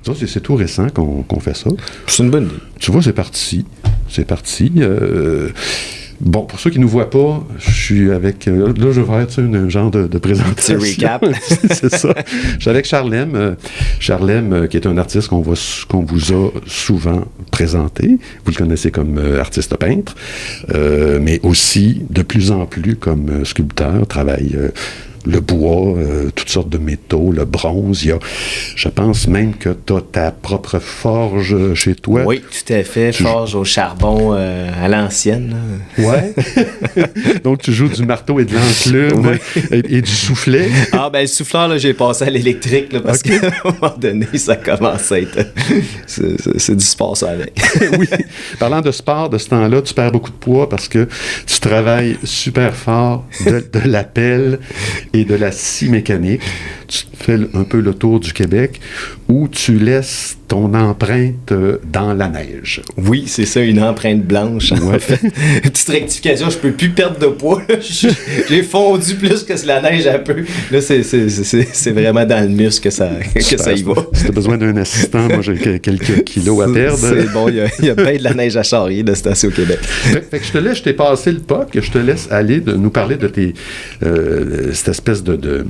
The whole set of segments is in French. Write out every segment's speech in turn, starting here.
Ça, c'est tout récent qu'on fait ça. C'est une bonne idée. Tu vois, c'est parti. Bon, pour ceux qui ne nous voient pas, je suis avec... là, je vais faire un genre de présentation. C'est recap. C'est ça. Je suis avec Charlem. Charlem, qui est un artiste qu'on vous a souvent présenté. Vous le connaissez comme artiste peintre, mais aussi, de plus en plus, comme sculpteur, travaille... le bois, toutes sortes de métaux, le bronze. Je pense même que tu as ta propre forge chez toi. Oui, tout à fait. Forge au charbon à l'ancienne. Ouais. Donc, tu joues du marteau et de l'enclume et du soufflet. Ah, ben le souffleur, là, j'ai passé à l'électrique là, parce qu'à un moment donné, ça commence à être... c'est du sport, ça, avec. Oui. Parlant de sport, de ce temps-là, tu perds beaucoup de poids parce que tu travailles super fort de la pelle et de la scie mécanique. Tu fais un peu le tour du Québec où tu laisses ton empreinte dans la neige. Oui, c'est ça, une empreinte blanche. Ouais. En fait. Petite rectification, je peux plus perdre de poids. Là. J'ai fondu plus que la neige un peu. Là, c'est vraiment dans le muscle que ça y va. Si tu as besoin d'un assistant, moi j'ai quelques kilos à perdre. C'est bon, il y a bien de la neige à charrier de cette au Québec. Fait que je t'ai passé le pas, que je te laisse aller nous parler de cette espèce de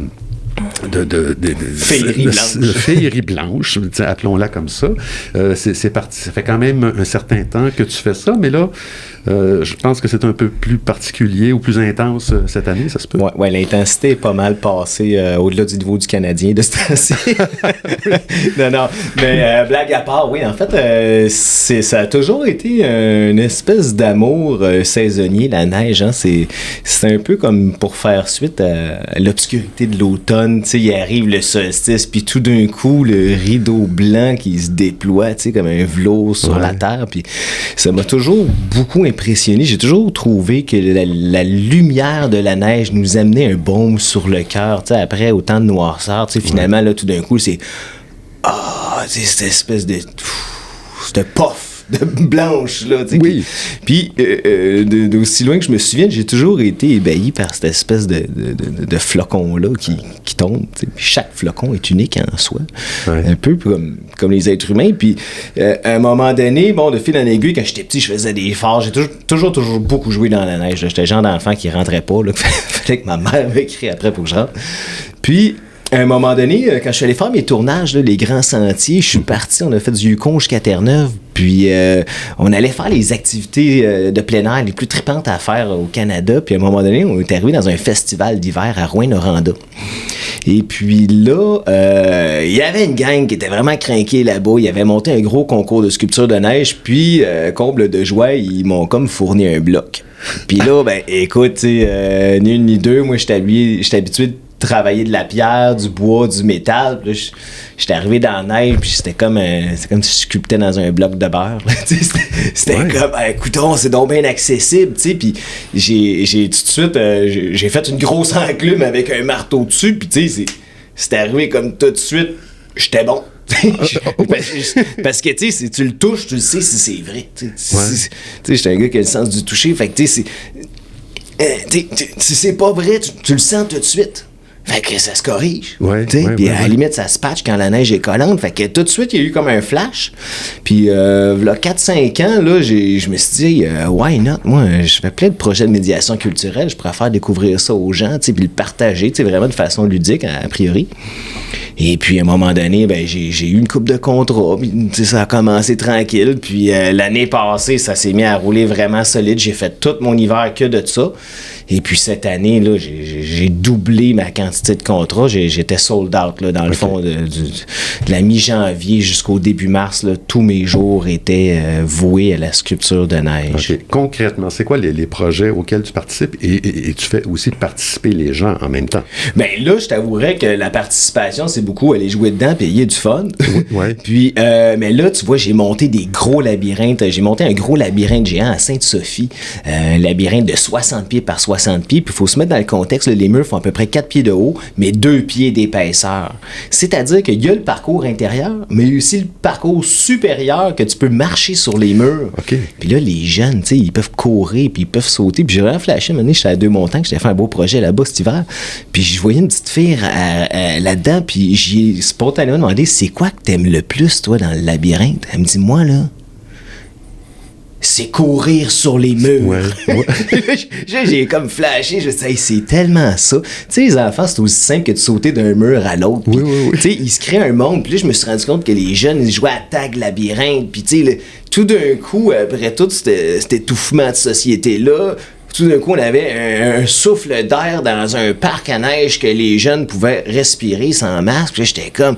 féerie blanche, appelons-la comme ça. C'est parti. Ça fait quand même un certain temps que tu fais ça, mais là, je pense que c'est un peu plus particulier ou plus intense cette année, ça se peut? Oui, l'intensité est pas mal passée au-delà du niveau du Canadien de ce temps-ci. Non, mais blague à part, oui, en fait, ça a toujours été une espèce d'amour saisonnier, la neige. Hein, c'est un peu comme pour faire suite à l'obscurité de l'automne. Tu sais, il arrive le solstice, puis tout d'un coup, le rideau blanc qui se déploie, tu sais, comme un velours sur la terre. Puis ça m'a toujours beaucoup impressionné. J'ai toujours trouvé que la lumière de la neige nous amenait un baume sur le cœur. Tu sais, après autant de noirceur, tu sais, finalement, là, tout d'un coup, c'est cette espèce de puff de blanche, là, tu sais. Oui. Puis, d'aussi loin que je me souvienne, j'ai toujours été ébahi par cette espèce de flocon-là qui tombe, tu sais. Puis chaque flocon est unique en soi. Ouais. Un peu comme les êtres humains. Puis, à un moment donné, de fil en aiguille, quand j'étais petit, je faisais des efforts. J'ai toujours beaucoup joué dans la neige. Là. J'étais le genre d'enfant qui rentrait pas, là. Fallait que ma mère m'écrit après pour que je rentre. Puis, à un moment donné, quand je suis allé faire mes tournages, là, les grands sentiers, je suis parti, on a fait du Yukon jusqu'à Terre-Neuve, puis on allait faire les activités de plein air les plus tripantes à faire au Canada, puis à un moment donné, on est arrivé dans un festival d'hiver à Rouyn-Noranda. Et puis là, il y avait une gang qui était vraiment crinquée là-bas, ils avaient monté un gros concours de sculpture de neige, puis comble de joie, ils m'ont comme fourni un bloc. Puis là, ben écoute, tu sais, ni une ni deux, moi j'étais habitué de travailler de la pierre, du bois, du métal. Puis là, j'étais arrivé dans la neige, puis c'était comme si je sculptais dans un bloc de beurre. C'était comme, écoutons, c'est donc bien accessible, tu sais. Puis j'ai tout de suite, j'ai fait une grosse enclume avec un marteau dessus, puis tu sais, c'est arrivé comme tout de suite, j'étais bon. Parce que tu sais, tu le touches, tu le sais si c'est vrai. Tu sais, j'étais un gars qui a le sens du toucher, fait que tu sais, c'est pas vrai, tu le sens tout de suite. Fait que ça se corrige. Puis à la limite, ça se patche quand la neige est collante. Fait que tout de suite, il y a eu comme un flash. Puis là, 4-5 ans, là, je me suis dit, why not? Moi, je fais plein de projets de médiation culturelle. Je pourrais faire découvrir ça aux gens, puis le partager, vraiment de façon ludique, a priori. Et puis, à un moment donné, ben, j'ai eu une couple de contrats. Puis, ça a commencé tranquille. Puis, l'année passée, ça s'est mis à rouler vraiment solide. J'ai fait tout mon hiver que de ça. Et puis, cette année, là, j'ai doublé ma quantité de contrats. J'étais sold out, là, dans le fond, de la mi-janvier jusqu'au début mars. Là, tous mes jours étaient voués à la sculpture de neige. Okay. Concrètement, c'est quoi les projets auxquels tu participes et tu fais aussi participer les gens en même temps? Bien, là, je t'avouerais que la participation, c'est beaucoup aller jouer dedans et payer du fun. Ouais. Puis, mais là, tu vois, j'ai monté des gros labyrinthes. J'ai monté un gros labyrinthe géant à Sainte-Sophie. Un labyrinthe de 60 pieds par 60 60 pieds, puis il faut se mettre dans le contexte, là, les murs font à peu près 4 pieds de haut, mais 2 pieds d'épaisseur. C'est-à-dire qu'il y a le parcours intérieur, mais il y a aussi le parcours supérieur que tu peux marcher sur les murs. OK. Puis là, les jeunes, tu sais, ils peuvent courir, puis ils peuvent sauter. Puis j'ai vraiment flashé, un moment donné, j'étais à Deux-Montagnes, j'avais fait un beau projet là-bas cet hiver, puis je voyais une petite fille là-dedans, puis j'ai spontanément demandé, c'est quoi que t'aimes le plus, toi, dans le labyrinthe? Elle me dit, moi, là, c'est courir sur les murs. Ouais. J'ai comme flashé, je sais, c'est tellement ça. Tu sais, les enfants, c'est aussi simple que de sauter d'un mur à l'autre. Oui. Tu sais, ils se créent un monde. Puis là, je me suis rendu compte que les jeunes, ils jouaient à Tag Labyrinthe. Puis tu sais, tout d'un coup, après tout cet étouffement de société-là, tout d'un coup, on avait un souffle d'air dans un parc à neige que les jeunes pouvaient respirer sans masque. Puis là, j'étais comme,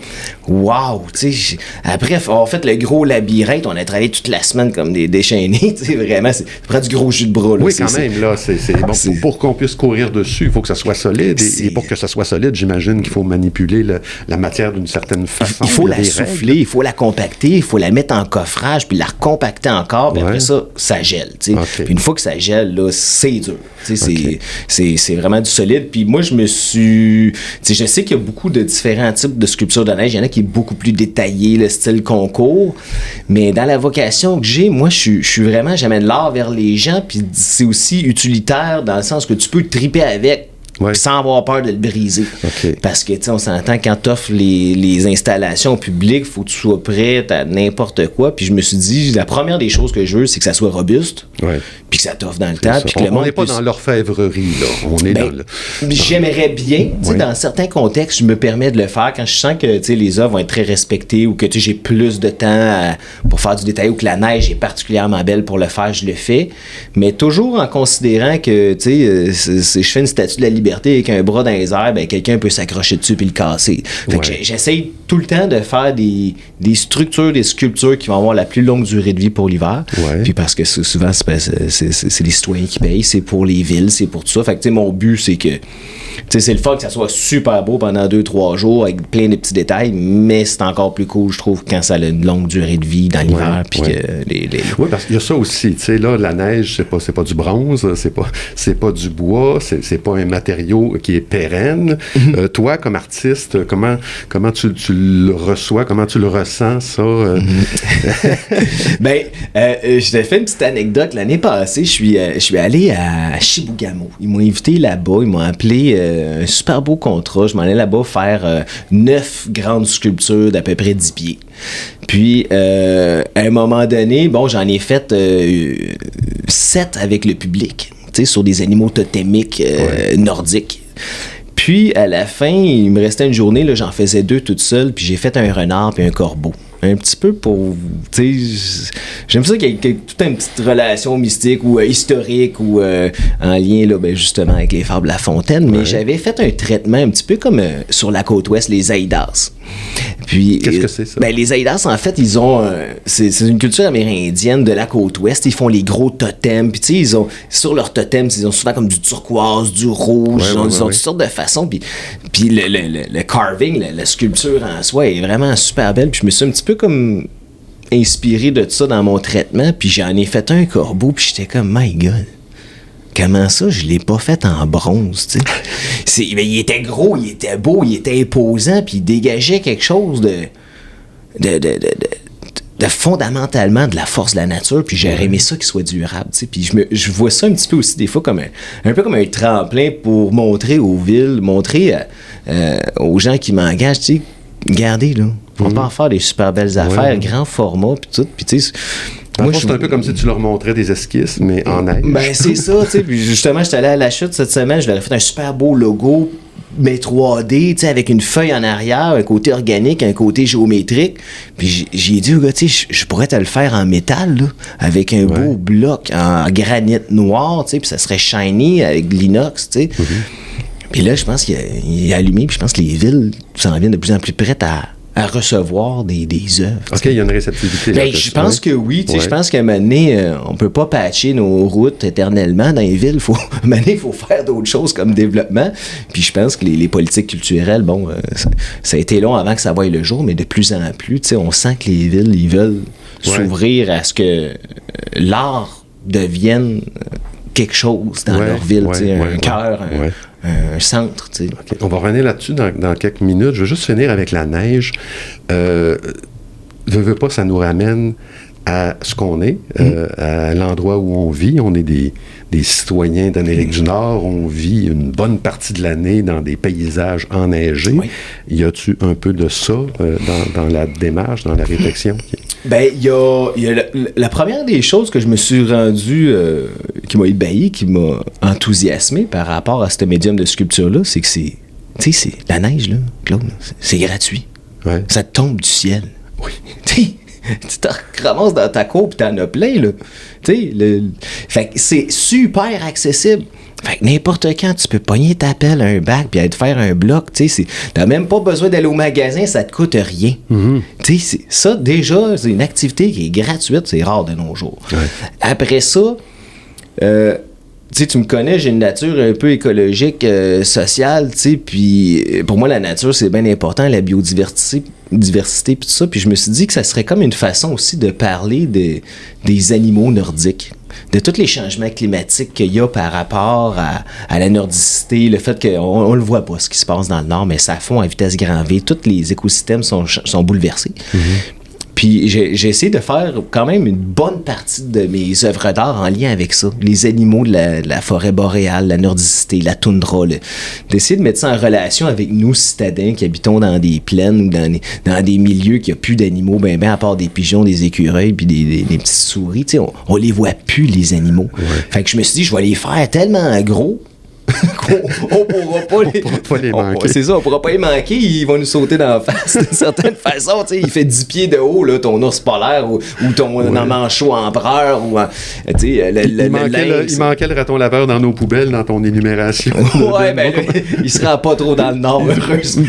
wow, tu sais. Après, on a fait le gros labyrinthe. On a travaillé toute la semaine comme des déchaînés. Tu sais, vraiment, ça prend du gros jus de bras. Là. Oui, quand même, là, c'est bon. Pour qu'on puisse courir dessus, il faut que ça soit solide. Et pour que ça soit solide, j'imagine qu'il faut manipuler la matière d'une certaine façon. Il faut la souffler, il faut la compacter, il faut la mettre en coffrage, puis la recompacter encore, puis après ça gèle. Tu sais. Okay. Puis une fois que ça gèle, là, c'est dur. Tu sais, c'est vraiment du solide. Puis moi, je me suis... Tu sais, je sais qu'il y a beaucoup de différents types de sculptures de neige. Il y en a qui est beaucoup plus détaillé, le style concours. Mais dans la vocation que j'ai, moi, je suis vraiment... J'amène l'art vers les gens, puis c'est aussi utilitaire dans le sens que tu peux triper avec. Ouais. Sans avoir peur de le briser. Okay. Parce que, tu sais, on s'entend, quand tu offres les installations au public, il faut que tu sois prêt à n'importe quoi. Puis je me suis dit, la première des choses que je veux, c'est que ça soit robuste, puis que ça t'offre dans le temps. Puis que on n'est pas dans l'orfèvrerie, là. On est dans le... J'aimerais bien, tu sais, dans certains contextes, je me permets de le faire quand je sens que, tu sais, les œuvres vont être très respectées ou que, tu sais, j'ai plus de temps pour faire du détail ou que la neige est particulièrement belle pour le faire, je le fais. Mais toujours en considérant que, tu sais, je fais une statue de la liberté avec un bras dans les airs, ben quelqu'un peut s'accrocher dessus puis le casser. Fait que j'essaye tout le temps de faire des structures, des sculptures qui vont avoir la plus longue durée de vie pour l'hiver. Puis parce que souvent, c'est les citoyens qui payent, c'est pour les villes, c'est pour tout ça. Fait que, tu sais, mon but, c'est que, tu sais, c'est le fun que ça soit super beau pendant 2-3 jours avec plein de petits détails, mais c'est encore plus cool, je trouve, quand ça a une longue durée de vie dans l'hiver. Puis que Oui, parce qu'il y a ça aussi. Tu sais, là, la neige, c'est pas du bronze, c'est pas du bois, c'est pas un matériau qui est pérenne. Toi, comme artiste, comment tu le reçois, comment tu le ressens, ça? Je t'ai fait une petite anecdote. L'année passée, je suis allé à Chibougamau. Ils m'ont invité là-bas, ils m'ont appelé un super beau contrat. Je m'en allais là-bas faire 9 grandes sculptures d'à peu près 10 pieds. Puis, à un moment donné, j'en ai fait 7 avec le public. Sur des animaux totémiques nordiques. Puis, à la fin, il me restait une journée, là, j'en faisais 2 toute seule, puis j'ai fait un renard puis un corbeau. Un petit peu pour, tu sais, j'aime ça qu'il y ait toute une petite relation mystique ou historique ou en lien, là, justement, avec les fables La Fontaine, mais j'avais fait un traitement un petit peu comme sur la côte ouest, les Aïdas. Puis, qu'est-ce que c'est ça? Les Aïdas, en fait, ils ont... c'est une culture amérindienne de la côte ouest. Ils font les gros totems. Puis, tu sais, ils ont... Sur leurs totems, ils ont souvent comme du turquoise, du rouge. Ils ont toutes sortes de façons. Puis le carving, la sculpture en soi est vraiment super belle. Puis je me suis un petit peu comme inspiré de ça dans mon traitement. Puis j'en ai fait un corbeau. Puis j'étais comme, my God, comment ça, je l'ai pas fait en bronze, tu sais? Il était gros, il était beau, il était imposant, puis il dégageait quelque chose de fondamentalement de la force de la nature, puis j'aurais aimé ça qu'il soit durable, tu sais. Puis je vois ça un petit peu aussi des fois comme un peu comme un tremplin pour montrer aux villes, montrer aux gens qui m'engagent, tu sais, regardez, là, on peut en faire des super belles affaires, grand format, puis tout, puis tu sais... Moi, c'est un peu comme si tu leur montrais des esquisses, mais en neige. C'est ça, tu sais. Puis justement, j'étais allé à la chute cette semaine, je leur ai fait un super beau logo, mais 3D, tu sais, avec une feuille en arrière, un côté organique, un côté géométrique. Puis j'ai dit au gars, tu sais, je pourrais te le faire en métal, là, avec un beau bloc en granit noir, tu sais, puis ça serait shiny avec de l'inox, tu sais. Puis là, je pense qu'il a allumé, puis je pense que les villes s'en viennent de plus en plus prêtes à recevoir des œuvres. OK, il y a une réceptivité. Je pense que oui. Je pense qu'à un moment donné, on peut pas patcher nos routes éternellement dans les villes. À un moment donné, il faut faire d'autres choses comme développement. Puis je pense que les politiques culturelles, ça a été long avant que ça voie le jour, mais de plus en plus, on sent que les villes, ils veulent s'ouvrir à ce que l'art devienne quelque chose dans leur ville, un cœur, un centre. Okay. On va revenir là-dessus dans quelques minutes. Je veux juste finir avec la neige. Veux pas, ça nous ramène à ce qu'on est, à l'endroit où on vit. On est des citoyens d'Amérique du Nord. On vit une bonne partie de l'année dans des paysages enneigés. Oui. Y a-tu un peu de ça dans la démarche, dans la réflexion? Ben, il y a la première des choses que je me suis rendu, qui m'a ébahi, qui m'a enthousiasmé par rapport à ce médium de sculpture-là, c'est que c'est la neige, là, Claude, c'est gratuit. Ouais. Ça tombe du ciel. Oui. Tu te ramasses dans ta cour pis t'en as plein, là. Fait que c'est super accessible. Fait que n'importe quand, tu peux pogner ta pelle, un bac, puis aller te faire un bloc. T'as même pas besoin d'aller au magasin, ça te coûte rien. Mm-hmm. Ça, déjà, c'est une activité qui est gratuite, c'est rare de nos jours. Ouais. Après ça, tu me connais, j'ai une nature un peu écologique, sociale, puis pour moi, la nature, c'est bien important, la biodiversité, puis tout ça. Puis je me suis dit que ça serait comme une façon aussi de parler des animaux nordiques, de tous les changements climatiques qu'il y a par rapport à la nordicité, le fait qu'on le voit pas, ce qui se passe dans le nord, mais ça fond à vitesse grand V. Tous les écosystèmes sont bouleversés. Mm-hmm. Puis j'ai essayé de faire quand même une bonne partie de mes œuvres d'art en lien avec ça. Les animaux de la forêt boréale, la nordicité, la toundra. D'essayer de mettre ça en relation avec nous, citadins, qui habitons dans des plaines ou dans des milieux qui n'ont plus d'animaux, ben à part des pigeons, des écureuils puis des petites souris. On les voit plus, les animaux. Ouais. Fait que je me suis dit, je vais les faire tellement gros on pourra pas les manquer. C'est ça, on pourra pas les manquer, ils vont nous sauter dans la face d'une certaine façon. Il fait 10 pieds de haut, là, ton ours polaire ou ton manchot empereur. Il manquait le raton laveur dans nos poubelles, dans ton énumération. Ouais, ben là, il sera pas trop dans le nord, heureusement.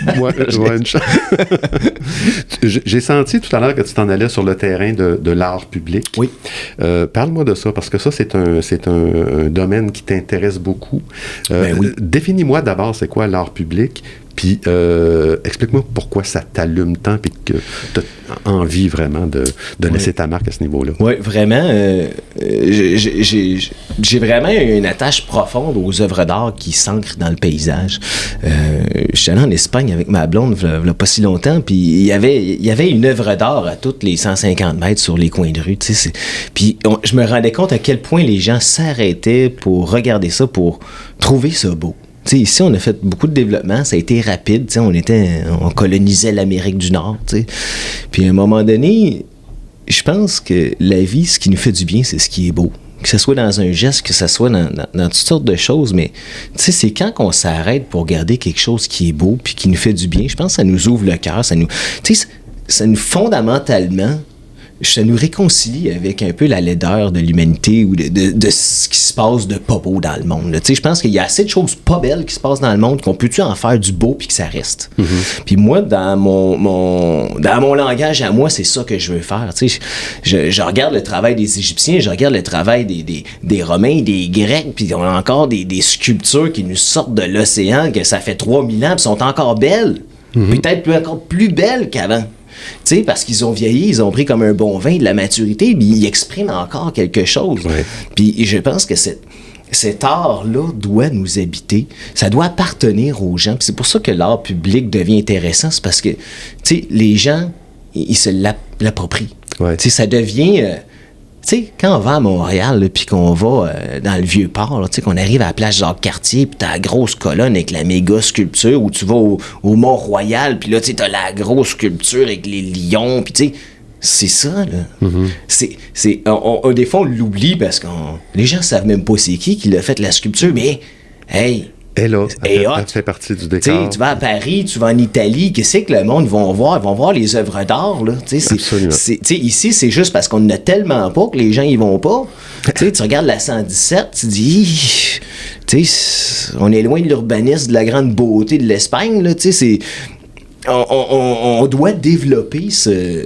J'ai senti tout à l'heure que tu t'en allais sur le terrain de l'art public. Oui. Parle-moi de ça, parce que ça, c'est un domaine qui t'intéresse beaucoup. Oui. Définis-moi d'abord c'est quoi l'art public, puis explique-moi pourquoi ça t'allume tant et que tu as envie vraiment de laisser ta marque à ce niveau-là. Oui, vraiment. J'ai vraiment une attache profonde aux œuvres d'art qui s'ancrent dans le paysage. Je suis allé en Espagne avec ma blonde il n'y a pas si longtemps, puis il y avait une œuvre d'art à tous les 150 mètres sur les coins de rue. Puis je me rendais compte à quel point les gens s'arrêtaient pour regarder ça, pour trouver ça beau. T'sais, ici, on a fait beaucoup de développement, ça a été rapide, on colonisait l'Amérique du Nord. T'sais. Puis à un moment donné, je pense que la vie, ce qui nous fait du bien, c'est ce qui est beau. Que ce soit dans un geste, que ce soit dans toutes sortes de choses, mais c'est quand on s'arrête pour regarder quelque chose qui est beau puis qui nous fait du bien, je pense que ça nous ouvre le cœur, ça nous fondamentalement, ça nous réconcilie avec un peu la laideur de l'humanité ou de ce qui se passe de pas beau dans le monde. Je pense qu'il y a assez de choses pas belles qui se passent dans le monde qu'on peut-tu en faire du beau puis que ça reste. Mm-hmm. Puis moi, dans mon langage à moi, c'est ça que je veux faire. Je regarde le travail des Égyptiens, je regarde le travail des Romains, des Grecs, puis on a encore des sculptures qui nous sortent de l'océan, que ça fait 3000 ans, puis sont encore belles. Mm-hmm. Peut-être encore plus belles qu'avant. Parce qu'ils ont vieilli, ils ont pris comme un bon vin de la maturité, puis ils expriment encore quelque chose. Ouais. Puis je pense que cet art-là doit nous habiter, ça doit appartenir aux gens. Puis c'est pour ça que l'art public devient intéressant, c'est parce que les gens, ils se l'approprient. Ouais. Ça devient... quand on va à Montréal, puis qu'on va dans le Vieux-Port, là, qu'on arrive à la place Jacques-Cartier, puis t'as la grosse colonne avec la méga sculpture, ou tu vas au Mont-Royal, puis là, t'as la grosse sculpture avec les lions, puis c'est ça, là. Mm-hmm. Des fois, on l'oublie parce que les gens savent même pas c'est qui l'a fait la sculpture, mais, hey... Et là, elle fait partie du décor. Tu vas à Paris, tu vas en Italie, qu'est-ce que le monde vont voir? Ils vont voir les œuvres d'art. Là. Ici, c'est juste parce qu'on n'a tellement pas que les gens y vont pas. Tu regardes la 117, tu dis, on est loin de l'urbanisme, de la grande beauté de l'Espagne. Là, on doit développer ce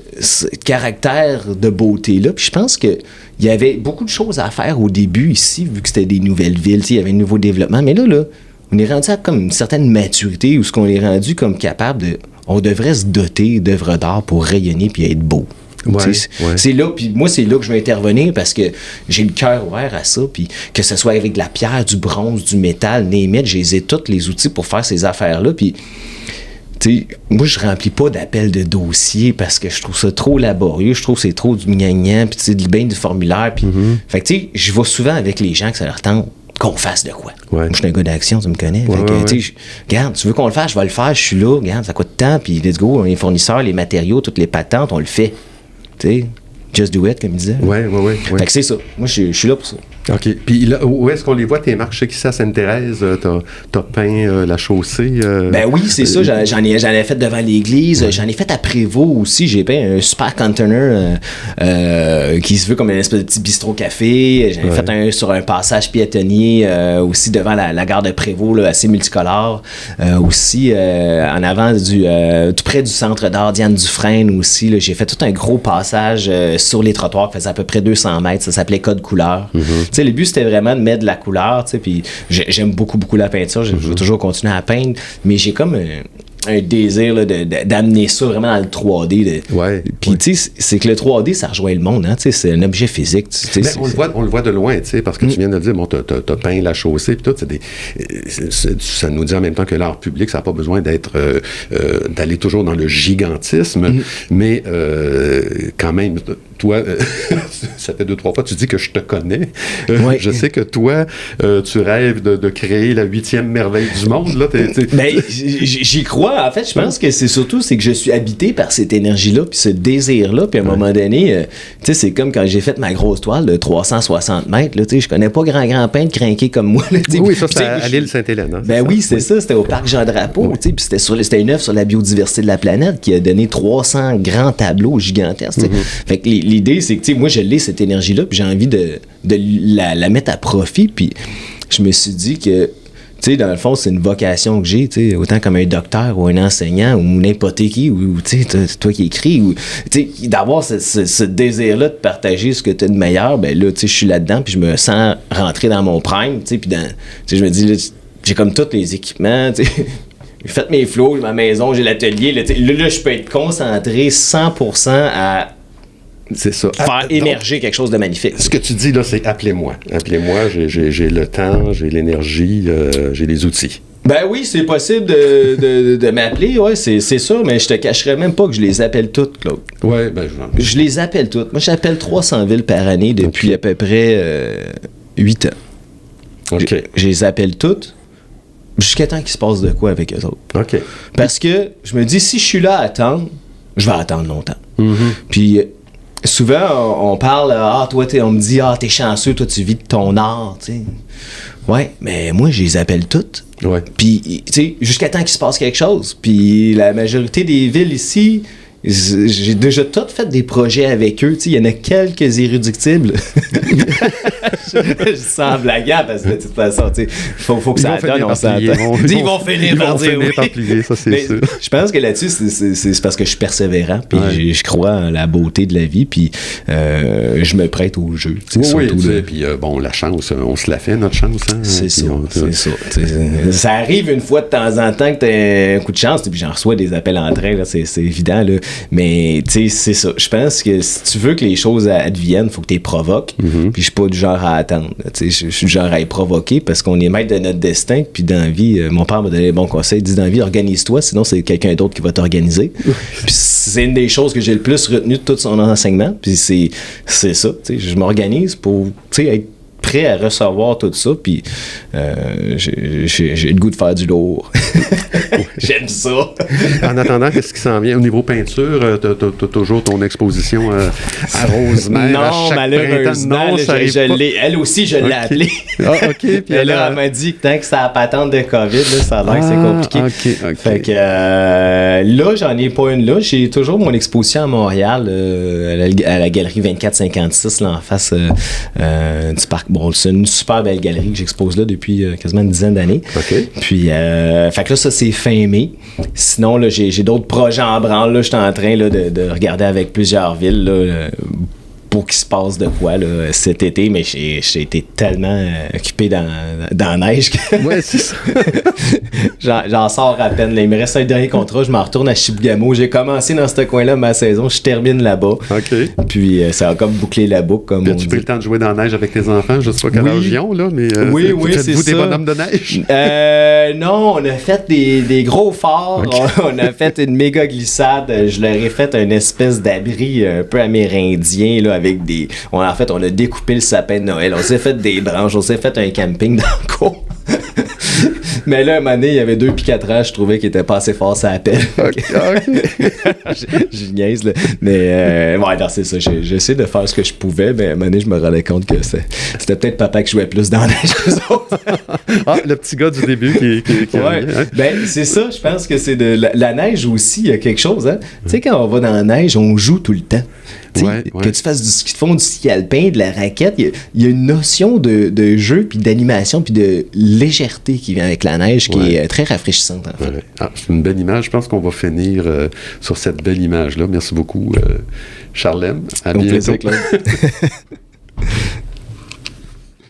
caractère de beauté-là. Puis je pense qu'il y avait beaucoup de choses à faire au début ici, vu que c'était des nouvelles villes, il y avait un nouveau développement. Mais là, on est rendu à comme une certaine maturité où ce qu'on est rendu comme capable de... On devrait se doter d'œuvres d'art pour rayonner puis être beau. C'est là, puis moi, c'est là que je vais intervenir parce que j'ai le cœur ouvert à ça, puis que ce soit avec de la pierre, du bronze, du métal, name it, j'ai tous les outils pour faire ces affaires-là, puis moi, je remplis pas d'appels de dossier parce que je trouve ça trop laborieux, je trouve que c'est trop du gnagnan, puis bien du formulaire, puis fait que tu sais, je vais souvent avec les gens que ça leur tente qu'on fasse de quoi. Moi, je suis un gars d'action, tu me connais. Fait que, regarde, tu veux qu'on le fasse, je vais le faire, je suis là, regarde, ça coûte de temps, puis let's go, les fournisseurs, les matériaux, toutes les patentes, on le fait. Tu sais, just do it, comme il disait. Ouais. Fait que c'est ça. Moi, je suis là pour ça. OK. Puis là, où est-ce qu'on les voit, tes marques? Je sais qu'ici à Sainte-Thérèse, t'as peint la chaussée. Ben oui, c'est ça. J'en ai fait devant l'église. J'en ai fait à Prévost aussi. J'ai peint un super container qui se veut comme une espèce de petit bistrot-café. J'en ai fait un sur un passage piétonnier aussi devant la gare de Prévost, là, assez multicolore. Aussi, en avant tout près du centre d'art Diane Dufresne aussi. Là, j'ai fait tout un gros passage sur les trottoirs qui faisait à peu près 200 mètres. Ça s'appelait Code couleur. Le but, c'était vraiment de mettre de la couleur, puis j'aime beaucoup la peinture, je veux toujours continuer à peindre, mais j'ai comme un désir là, d'amener ça vraiment dans le 3D. Puis, tu sais, c'est que le 3D, ça rejoint le monde, hein, c'est un objet physique. On le voit de loin, parce que tu viens de dire, bon, t'as peint la chaussée, puis tout, ça nous dit en même temps que l'art public, ça n'a pas besoin d'aller toujours dans le gigantisme, mais quand même, toi, ça fait 2-3 fois, tu dis que je te connais. Je sais que toi, tu rêves de créer la 8e merveille du monde. Là, ben, j'y crois. En fait, je pense que c'est que je suis habité par cette énergie-là, puis ce désir-là. Puis à un moment donné, c'est comme quand j'ai fait ma grosse toile de 360 mètres. Là, je connais pas grand peintre crinqué comme moi. Là, oui, ça, c'est à l'île Sainte-Hélène. Hein, ben oui, c'est ça. C'était au parc Jean-Drapeau. Puis c'était une œuvre sur la biodiversité de la planète qui a donné 300 grands tableaux gigantesques. Fait que l'idée, c'est que moi, je l'ai, cette énergie-là, puis j'ai envie de la mettre à profit. Puis je me suis dit que dans le fond, c'est une vocation que j'ai, autant comme un docteur ou un enseignant ou n'importe qui, ou toi qui écris, ou d'avoir ce désir-là de partager ce que tu as de meilleur, ben là, je suis là-dedans, puis je me sens rentrer dans mon prime, puis je me dis, là, j'ai comme tous les équipements, j'ai fait mes flots, j'ai ma maison, j'ai l'atelier, là, je peux être concentré 100% à c'est ça. Faire émerger quelque chose de magnifique. Ce que tu dis là, c'est appelez-moi. Appelez-moi, j'ai le temps, j'ai l'énergie, j'ai les outils. Ben oui, c'est possible de m'appeler, ouais, c'est sûr, mais je te cacherais même pas que je les appelle toutes, Claude. Ouais, ben je les appelle toutes. Moi, j'appelle 300 villes par année depuis à peu près 8 ans. OK. Je les appelle toutes jusqu'à temps qu'il se passe de quoi avec eux autres. OK. Parce que je me dis, si je suis là à attendre, je vais attendre longtemps. Puis souvent, on parle, toi, on me dit, t'es chanceux, toi, tu vis de ton art, tu sais. Ouais, mais moi, je les appelle toutes. Ouais. Puis, tu sais, jusqu'à temps qu'il se passe quelque chose. Puis, la majorité des villes ici, j'ai déjà tout fait des projets avec eux. Il y en a quelques irréductibles. Je sens blaguant parce que de toute façon, faut que ça donne, on s'entend. Ils vont finir par plier, ça c'est sûr. Je pense que là-dessus, c'est parce que je suis persévérant, puis je crois en la beauté de la vie, puis je me prête au jeu. Oui, puis bon, la chance, on se la fait, notre chance. Hein, c'est ça. Ça arrive une fois de temps en temps que t'as un coup de chance, puis j'en reçois des appels en train, là, c'est évident, là. Mais, tu sais, c'est ça. Je pense que si tu veux que les choses adviennent, il faut que tu les provoques. Puis je suis pas du genre à attendre. Tu sais, je suis du genre à les provoquer parce qu'on est maître de notre destin. Puis dans la vie, mon père m'a donné les bons conseils. Il dit, dans la vie, organise-toi, sinon c'est quelqu'un d'autre qui va t'organiser. Puis c'est une des choses que j'ai le plus retenu de tout son enseignement. Puis c'est ça. Tu sais, je m'organise pour, tu sais, être prêt à recevoir tout ça, puis j'ai le goût de faire du lourd. J'aime ça. En attendant, qu'est-ce qui s'en vient? Au niveau peinture, t'as toujours ton exposition à Rosemère. Non, malheureusement, elle aussi, je l'ai appelée. Ah, OK. Puis elle m'a dit que tant que c'est à la patente de COVID, là, ça a l'air que c'est compliqué. OK. Fait que là, j'en ai pas une là. J'ai toujours mon exposition à Montréal, à la galerie 2456, là, en face du parc. Bon, c'est une super belle galerie que j'expose là depuis quasiment une dizaine d'années. OK. Puis, fait que là, ça, c'est fin mai. Sinon, là, j'ai d'autres projets en branle. Là, je suis en train là, de regarder avec plusieurs villes là, pour qu'il se passe de quoi là, cet été, mais j'ai été tellement occupé dans la neige que ouais, c'est ça. j'en sors à peine. Là, il me reste un dernier contrat, je m'en retourne à Chibougamau. J'ai commencé dans ce coin-là ma saison, je termine là-bas. OK. Puis ça a comme bouclé la boucle, comme on dit. As-tu pris le temps de jouer dans la neige avec tes enfants? Je sais pas quel âge ils ont, là, mais oui, c'est faites-vous ça. des bonhommes de neige? Non, on a fait des gros forts. Okay. On a fait une méga glissade. Je leur ai fait une espèce d'abri un peu amérindien, là, avec des... on a découpé le sapin de Noël. On s'est fait des branches. On s'est fait un camping dans le cours. Mais là, à un moment donné, il y avait 2 puis 4 ans, je trouvais qu'il était pas assez fort ça appelle. OK. Je niaise, là. Mais, ouais, non, c'est ça. J'essaie de faire ce que je pouvais, mais à un moment donné, je me rendais compte que c'était peut-être papa qui jouait plus dans la neige que les autres. Le petit gars du début qui ouais. Revient, hein? Ben, c'est ça, je pense que c'est de la neige aussi, il y a quelque chose, hein. Tu sais, quand on va dans la neige, on joue tout le temps. Que tu fasses du ski de fond, du ski alpin, de la raquette, il y a une notion de jeu, puis d'animation, puis de légèreté qui vient avec la neige, qui est très rafraîchissante, en fait. Ouais. C'est une belle image. Je pense qu'on va finir sur cette belle image-là. Merci beaucoup, Charlène. À bientôt. Plaisir, Claude.